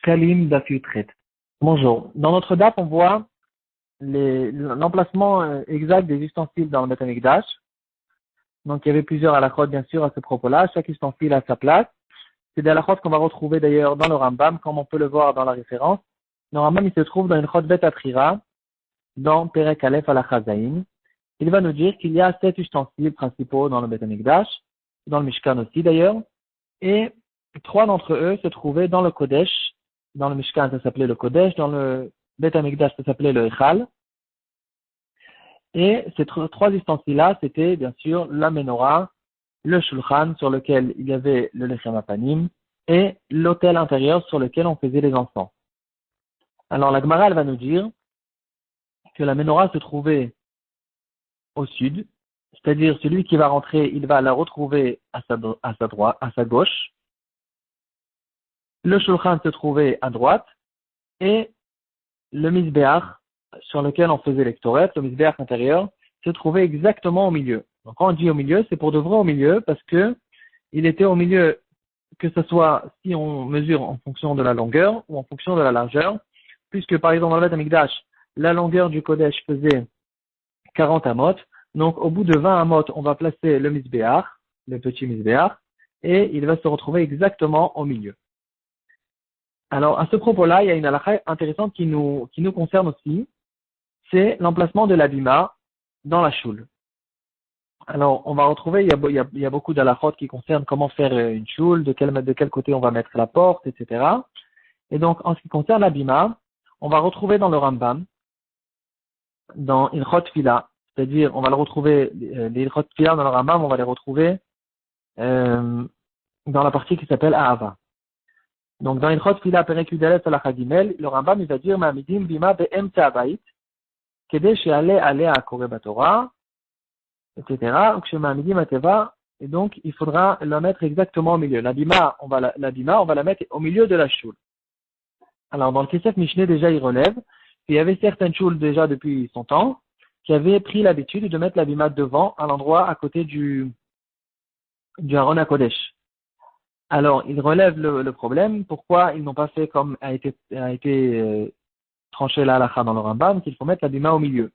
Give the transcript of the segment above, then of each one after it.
Shkalim Daf Yutret. Bonjour. Dans notre DAF, on voit l'emplacement exact des ustensiles dans le Beth Amikdash. Donc, il y avait plusieurs halakhot, bien sûr, à ce propos-là. Chaque ustensile a sa place. C'est des halakhot qu'on va retrouver d'ailleurs dans le Rambam, comme on peut le voir dans la référence. Le Rambam, il se trouve dans une chot Bet Atrira, dans Perek Aleph Alachazaïn. Il va nous dire qu'il y a 7 ustensiles principaux dans le Beth Amikdash, dans le Mishkan aussi d'ailleurs, et 3 d'entre eux se trouvaient dans le Kodesh. Dans le Mishkan, ça s'appelait le Kodesh. Dans le Beth Amikdash, ça s'appelait le Echal. Et ces 3 ustensiles-là, c'était bien sûr la Menorah, le Shulchan sur lequel il y avait le Lechem Apanim et l'autel intérieur sur lequel on faisait les encens. Alors la Gemara, elle va nous dire que la Menorah se trouvait au sud, c'est-à-dire celui qui va rentrer, il va la retrouver à sa droite, à sa gauche. Le Shulchan se trouvait à droite et le Mizbeach sur lequel on faisait l'extoret, le Mizbeach intérieur, se trouvait exactement au milieu. Donc quand on dit au milieu, c'est pour de vrai au milieu parce que il était au milieu, que ce soit si on mesure en fonction de la longueur ou en fonction de la largeur, puisque par exemple dans le Beth Amikdash, la longueur du Kodesh faisait 40 amot, donc au bout de 20 amot, on va placer le Mizbeach, le petit Mizbeach, et il va se retrouver exactement au milieu. Alors, à ce propos-là, il y a une halakha intéressante qui nous concerne aussi, c'est l'emplacement de l'abima dans la choule. Alors, on va retrouver, il y a beaucoup d'halakhot qui concernent comment faire une choule, de quel côté on va mettre la porte, etc. Et donc, en ce qui concerne l'abima, on va retrouver dans le Rambam, dans Ilchot Fila, c'est-à-dire, on va le retrouver, les Ilchot Fila dans le Rambam, on va les retrouver dans la partie qui s'appelle Ahava. Donc, dans Ilchot Fila Perek Yudalef Halacha Gimel, le Rambam, il va dire, Ma'amidim bima be'emtza habayit, kedei she'aleh aleh ha'koreh batorah, etc. Et donc, il faudra la mettre exactement au milieu. L'abima, on va la mettre au milieu de la choule. Alors, dans le Kesef Mishneh, déjà, il relève qu'il y avait certaines choules déjà depuis son temps qui avaient pris l'habitude de mettre l'abima devant, à l'endroit à côté du Aaron HaKodesh. Alors, il relève le problème, pourquoi ils n'ont pas fait comme a été tranché la halakha dans le Rambam, qu'il faut mettre l'abima au milieu.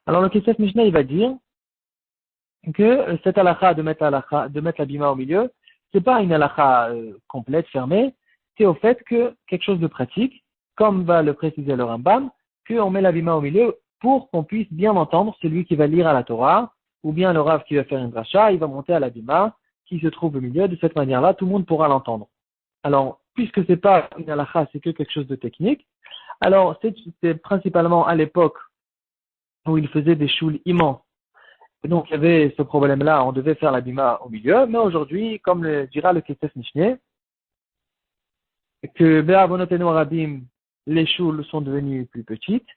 Alors, le Kesef Mishneh, il va dire que cette halakha de mettre l'abima au milieu, c'est pas une halakha complète, fermée, c'est au fait que quelque chose de pratique, comme va le préciser le Rambam, qu'on met l'abima au milieu pour qu'on puisse bien entendre celui qui va lire à la Torah, ou bien le Rav qui va faire une dracha, il va monter à l'abima qui se trouve au milieu. De cette manière-là, tout le monde pourra l'entendre. Alors, puisque c'est pas une halakha, c'est que quelque chose de technique, alors c'est principalement à l'époque où il faisait des choules immenses. Donc, il y avait ce problème-là, on devait faire l'abima au milieu, mais aujourd'hui, comme le dira le Kesef Mishneh, que Be'avonotenu Rabim, les choules sont devenues plus petites,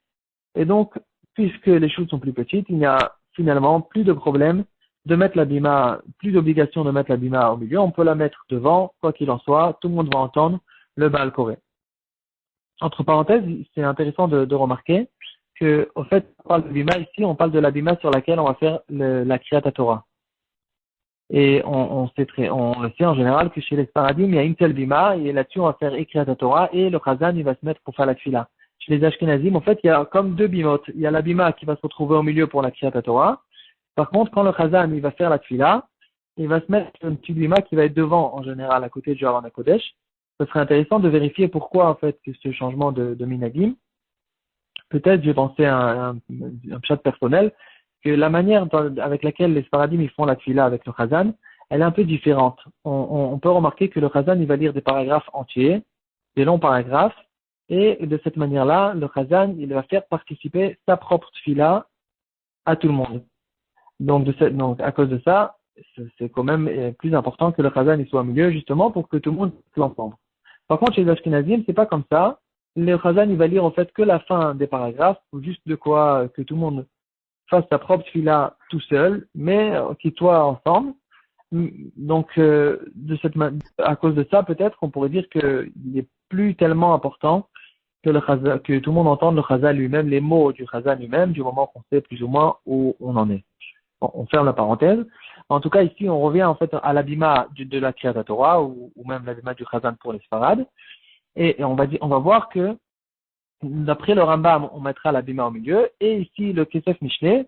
et donc, puisque les choules sont plus petites, il n'y a finalement plus de problème de mettre l'abima, plus d'obligation de mettre l'abima au milieu, on peut la mettre devant, quoi qu'il en soit, tout le monde va entendre le Baal Koré. Entre parenthèses, c'est intéressant de remarquer que, au fait, on parle de l'abima ici, on parle de l'abima sur laquelle on va faire la Kriyat HaTorah. Et on le sait en général que chez les Sparadim, il y a une seule bima, et là-dessus, on va faire Kriyat HaTorah, et le Chazan, il va se mettre pour faire la Tfila. Chez les Ashkenazim, en fait, il y a comme 2 bimot. Il y a la bima qui va se retrouver au milieu pour la Kriyat HaTorah. Par contre, quand le Chazan, il va faire la Tfila, il va se mettre une petite bima qui va être devant, en général, à côté du Aaron HaKodesh. Ce serait intéressant de vérifier pourquoi, en fait, que ce changement de minagim. Peut-être, j'ai pensé à un chat personnel, que la manière avec laquelle les Sparadim ils font la Tfila avec le Chazan, elle est un peu différente. On peut remarquer que le Chazan, il va lire des paragraphes entiers, des longs paragraphes, et de cette manière-là, le Chazan, il va faire participer sa propre Tfila à tout le monde. Donc, à cause de ça, c'est quand même plus important que le Chazan il soit au milieu, justement, pour que tout le monde puisse l'entendre. Par contre, chez les Ashkenazim, c'est pas comme ça. Le Chazan, il va lire en fait que la fin des paragraphes, ou juste de quoi que tout le monde fasse sa propre fila tout seul, mais qu'ils soient ensemble. Donc, à cause de ça, peut-être qu'on pourrait dire qu'il n'est plus tellement important que tout le monde entende le Chazan lui-même, les mots du Chazan lui-même, du moment qu'on sait plus ou moins où on en est. Bon, on ferme la parenthèse. En tout cas, ici, on revient en fait à l'abima de la Kriyat HaTorah, ou même l'abima du Chazan pour les Sfarad. Et on va voir que, d'après le Rambam, on mettra la bima au milieu, et ici, le Kesef Mishneh,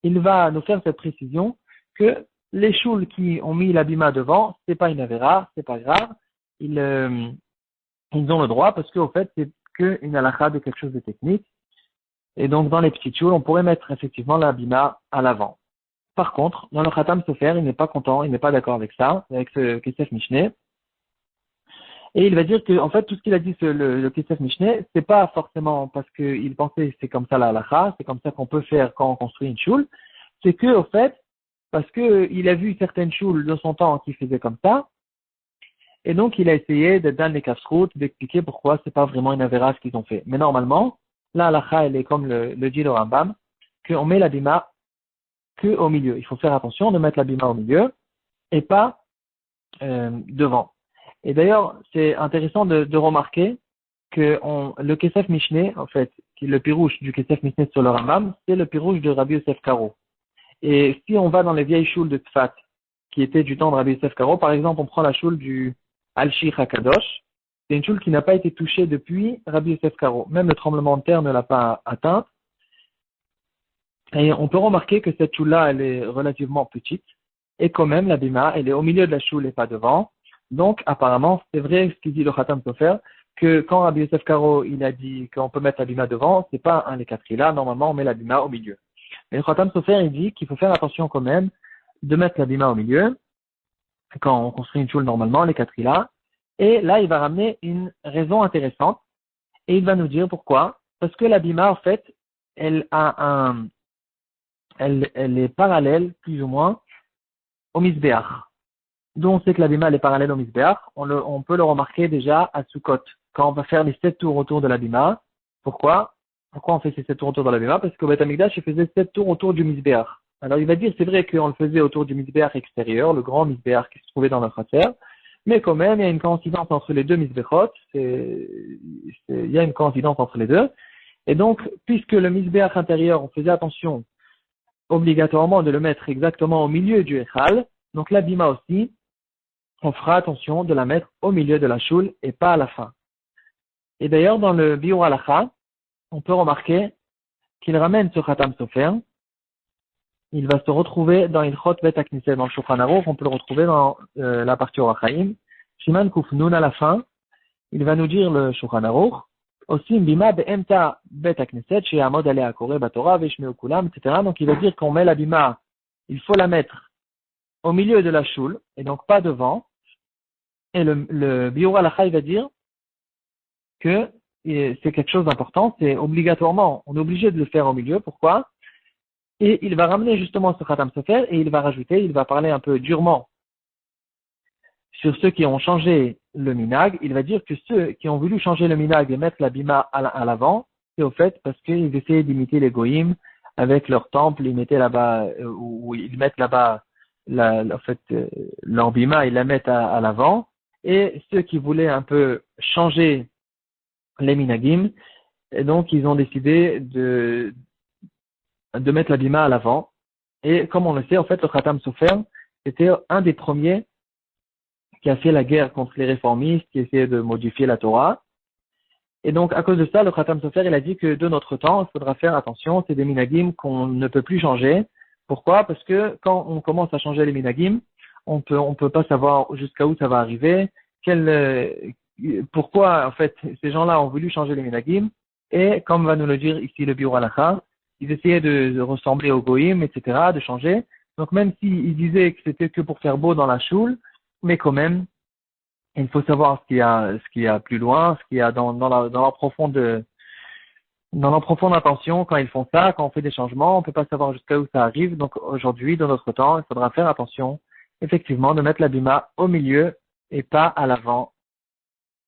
il va nous faire cette précision que les choules qui ont mis la bima devant, c'est pas une avéra, c'est pas grave, ils ont le droit parce qu'au fait, c'est qu'une halakha de quelque chose de technique. Et donc, dans les petites choules, on pourrait mettre effectivement la bima à l'avant. Par contre, dans le Khatam Sofer, il n'est pas content, il n'est pas d'accord avec ça, avec ce Kesef Mishneh. Et il va dire que, en fait, tout ce qu'il a dit, le Kesef Mishneh, c'est pas forcément parce qu'il pensait que c'est comme ça la halakha, c'est comme ça qu'on peut faire quand on construit une choule. C'est que, au fait, parce que il a vu certaines choules de son temps qui faisaient comme ça, et donc il a essayé d'être dans les casse-routes, d'expliquer pourquoi c'est pas vraiment une avéra ce qu'ils ont fait. Mais normalement, la halakha, elle est comme le dit le Rambam, qu'on met la bima que au milieu. Il faut faire attention de mettre la bima au milieu et pas devant. Et d'ailleurs, c'est intéressant de remarquer que le Kesef Mishneh, en fait, qui est le pirouche du Kesef Mishneh sur le Rambam, c'est le pirouche de Rabbi Yosef Karo. Et si on va dans les vieilles choules de Tfat, qui étaient du temps de Rabbi Yosef Karo, par exemple, on prend la choule du Al-Shir HaKadosh, c'est une choule qui n'a pas été touchée depuis Rabbi Yosef Karo. Même le tremblement de terre ne l'a pas atteinte. Et on peut remarquer que cette choule-là, elle est relativement petite. Et quand même, la bima, elle est au milieu de la choule et pas devant. Donc, apparemment, c'est vrai ce qu'il dit le Khatam Sofer, que quand Rabbi Yosef Karo, il a dit qu'on peut mettre la bima devant, c'est pas un les quatre là. Normalement, on met la bima au milieu. Mais le Khatam Sofer, il dit qu'il faut faire attention quand même de mettre la bima au milieu, quand on construit une choule normalement, les quatre là. Et là, il va ramener une raison intéressante, et il va nous dire pourquoi. Parce que la bima, en fait, elle est parallèle, plus ou moins, au Misbéach. D'où on sait que la bima, elle est parallèle au Misbéach. On peut le remarquer déjà à Sukkot, quand on va faire les 7 tours autour de la bima. Pourquoi on fait ces 7 tours autour de la bima? Parce qu'au Beth Amikdash, il faisait 7 tours autour du Misbéach. Alors il va dire, c'est vrai qu'on le faisait autour du Misbéach extérieur, le grand Misbéach qui se trouvait dans notre terre, mais quand même, il y a une coïncidence entre les deux Misbéchot, il y a une coïncidence entre les deux. Et donc, puisque le Misbéach intérieur, on faisait attention obligatoirement de le mettre exactement au milieu du Echal, donc la bima aussi, on fera attention de la mettre au milieu de la choule et pas à la fin. Et d'ailleurs, dans le Biur Halacha, on peut remarquer qu'il ramène ce Khatam Sofer. Il va se retrouver dans Ilchot Bet HaKnesset, dans le Shulchan Aruch, on peut le retrouver dans la partie Orachaim. Shiman Kufnun à la fin, il va nous dire le Shulchan Aruch, aussi bima be'emta Bet HaKnesset, she'amod alea koreh batorah ve'shmeu kulam, etc. Donc il va dire qu'on met la bima, il faut la mettre au milieu de la choule, et donc pas devant. Et le Biur Halacha, il va dire que c'est quelque chose d'important, c'est obligatoirement, on est obligé de le faire au milieu. Pourquoi? Et il va ramener justement ce Khatam Sofer et il va rajouter, il va parler un peu durement sur ceux qui ont changé le minag. Il va dire que ceux qui ont voulu changer le minag et mettre la bima à l'avant, c'est au fait parce qu'ils essayaient d'imiter les goïms avec leur temple, ils mettaient là-bas, ou ils mettent là-bas, en fait, leur bima, ils la mettent à l'avant. Et ceux qui voulaient un peu changer les minagim, et donc ils ont décidé de mettre la bima à l'avant. Et comme on le sait, en fait, le Khatam Sofer, c'était un des premiers qui a fait la guerre contre les réformistes, qui essayaient de modifier la Torah. Et donc, à cause de ça, le Khatam Sofer, il a dit que de notre temps, il faudra faire attention, c'est des minagim qu'on ne peut plus changer. Pourquoi? Parce que quand on commence à changer les minagim, on peut pas savoir jusqu'à où ça va arriver, pourquoi, en fait, ces gens-là ont voulu changer les minagim, et comme va nous le dire ici le Biur Halacha, ils essayaient de ressembler aux goïms, etc., de changer. Donc même s'ils disaient que c'était que pour faire beau dans la choule, mais quand même, il faut savoir ce qu'il y a plus loin, ce qu'il y a dans leur profonde intention quand ils font ça, quand on fait des changements, on peut pas savoir jusqu'à où ça arrive. Donc aujourd'hui, dans notre temps, il faudra faire attention, effectivement, de mettre la bima au milieu et pas à l'avant